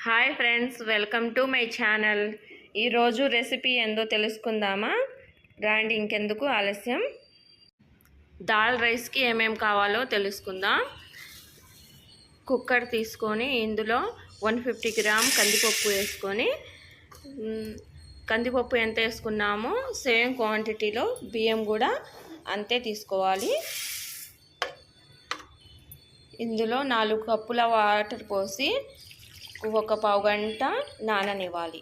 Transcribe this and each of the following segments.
Hi friends, welcome to my channel. ఈరోజు recipe ఏందో తెలుసుకుందామా? రాండి, ఇంకెందుకు ఆలస్యం. దాల్ రైస్కి ఏమేమి కావాలో తెలుసుకుందాం. కుక్కర్ తీసుకొని ఇందులో 150 గ్రామ్ కందిపప్పు వేసుకొని, కందిపప్పు ఎంత వేసుకున్నామో సేమ్ క్వాంటిటీలో బియ్యం కూడా అంతే తీసుకోవాలి. ఇందులో 4 కప్పుల వాటర్ పోసి ఒక పావు గంట నాననివ్వాలి.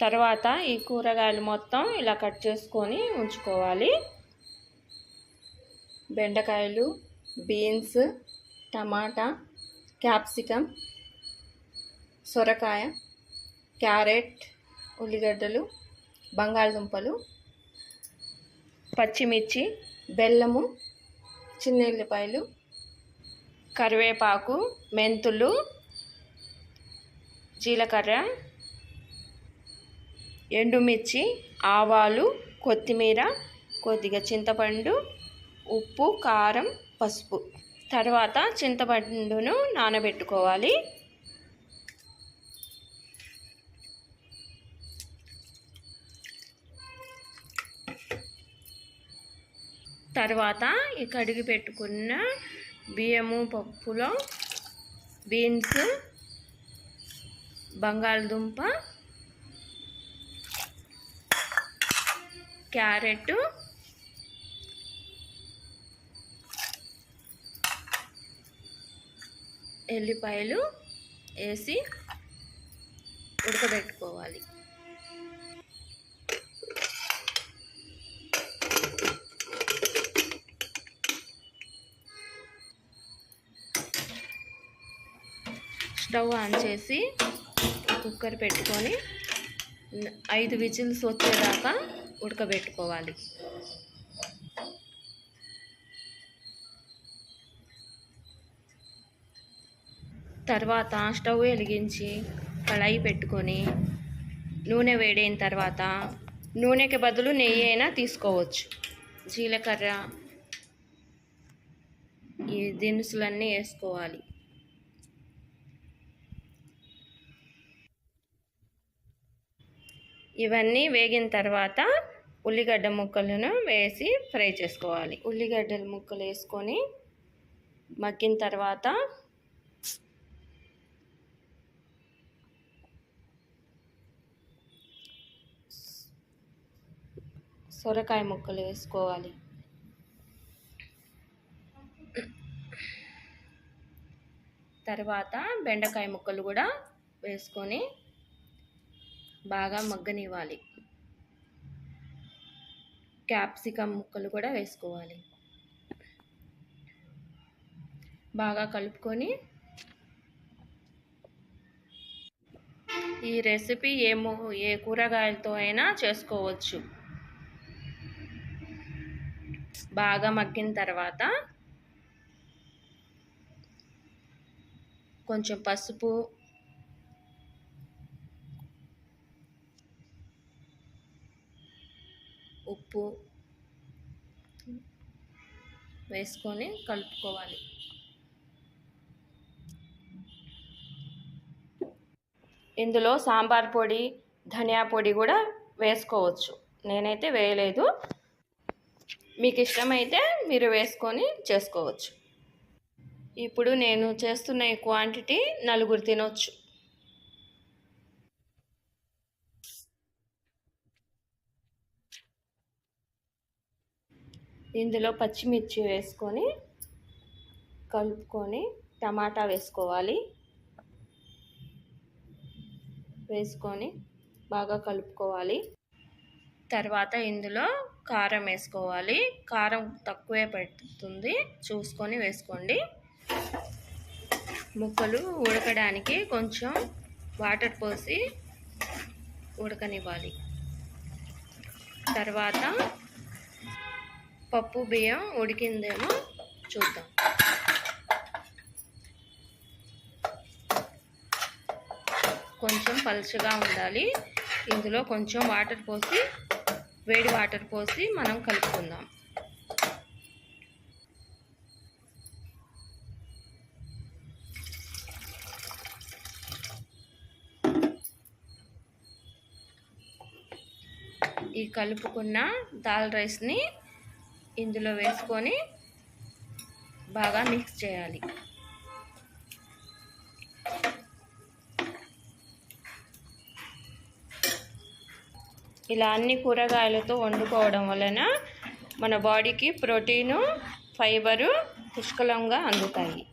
తర్వాత ఈ కూరగాయలు మొత్తం ఇలా కట్ చేసుకొని ఉంచుకోవాలి. బెండకాయలు, బీన్స్, టమాటా, క్యాప్సికమ్, సొరకాయ, క్యారెట్, ఉల్లిగడ్డలు, బంగాళదుంపలు, పచ్చిమిర్చి, బెల్లము, చిన్న ఉల్లిపాయలు, కరివేపాకు, మెంతులు, జీలకర్ర, ఎండుమిర్చి, ఆవాలు, కొత్తిమీర, కొద్దిగా చింతపండు, ఉప్పు, కారం, పసుపు. తర్వాత చింతపండును నానబెట్టుకోవాలి. తర్వాత ఈ కడిగి పెట్టుకున్న బియ్యము, పప్పులో బీన్స్, బంగాళదుంప, క్యారెట్, ఎల్లిపాయలు వేసి ఉడకబెట్టుకోవాలి. స్టవ్ ఆన్ చేసి కుక్కర్ పెట్టుకొని 5 విజిల్స్ వచ్చేదాకా ఉడకబెట్టుకోవాలి. తర్వాత స్టవ్ వెలిగించి కళాయి పెట్టుకొని నూనె వేడైన తర్వాత నూనెకి బదులు నెయ్యి అయినా తీసుకోవచ్చు. జీలకర్ర, ఈ దినుసులన్నీ వేసుకోవాలి. ఇవన్నీ వేగిన తర్వాత ఉల్లిగడ్డ ముక్కలను వేసి ఫ్రై చేసుకోవాలి. ఉల్లిగడ్డల ముక్కలు వేసుకొని మగ్గిన తర్వాత సొరకాయ ముక్కలు వేసుకోవాలి. తర్వాత బెండకాయ ముక్కలు కూడా వేసుకొని బాగా మగ్గనివ్వాలి. క్యాప్సికమ్ ముక్కలు కూడా వేసుకోవాలి. బాగా కలుపుకొని ఈ రెసిపీ ఏ కూరగాయలతో అయినా చేసుకోవచ్చు. బాగా మగ్గిన తర్వాత కొంచెం పసుపు, ఉప్పు వేసుకొని కలుపుకోవాలి. ఇందులో సాంబార్ పొడి, ధనియా పొడి కూడా వేసుకోవచ్చు. నేనైతే వేయలేదు. మీకు ఇష్టమైతే మీరు వేసుకొని చేసుకోవచ్చు. ఇప్పుడు నేను చేస్తున్న ఈ క్వాంటిటీ 4 తినొచ్చు. ఇందులో పచ్చిమిర్చి వేసుకొని కలుపుకొని టమాటా వేసుకోవాలి. వేసుకొని బాగా కలుపుకోవాలి. తర్వాత ఇందులో కారం వేసుకోవాలి. కారం తక్కువే పడుతుంది, చూసుకొని వేసుకోండి. ముక్కలు ఉడకడానికి కొంచెం వాటర్ పోసి ఉడకనివ్వాలి. తర్వాత పప్పు బియ్యం ఉడికిందేమో చూద్దాం. కొంచెం పలుచగా ఉండాలి. ఇందులో కొంచెం వాటర్ పోసి, వేడి వాటర్ పోసి మనం కలుపుకుందాం. ఈ కలుపుకున్న దాల్ రైస్ని ఇందులో వేసుకొని బాగా మిక్స్ చేయాలి. ఇలా అన్ని కూరగాయలతో వండుకోవడం వలన మన బాడీకి ప్రోటీను, ఫైబరు పుష్కలంగా అందుతాయి.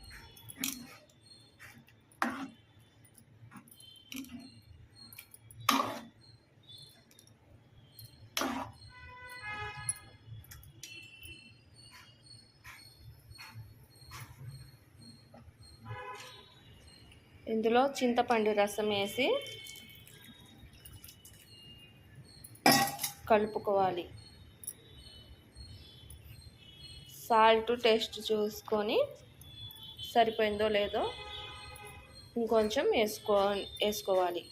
ఇందులో చింతపండు రసం వేసి కలుపుకోవాలి. సాల్ట్ టేస్ట్ చూసుకొని సరిపోయిందో లేదో ఇంకొంచెం వేసుకోవాలి.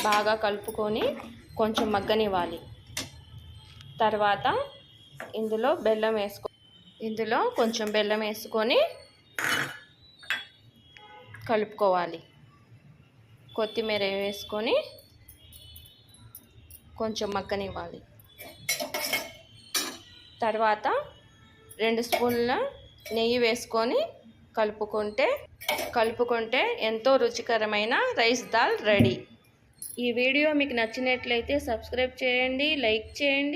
బాగా కలుపుకొని కొంచెం మగ్గనివ్వాలి. తర్వాత ఇందులో కొంచెం బెల్లం వేసుకొని కలుపుకోవాలి. కొత్తిమీర వేసుకొని కొంచెం మగ్గనివ్వాలి. తర్వాత 2 స్పూన్ల నెయ్యి వేసుకొని కలుపుకుంటే ఎంతో రుచికరమైన రైస్ దాల్ రెడీ. ఈ వీడియో మీకు నచ్చినట్లయితే సబ్స్క్రైబ్ చేయండి, లైక్ చేయండి.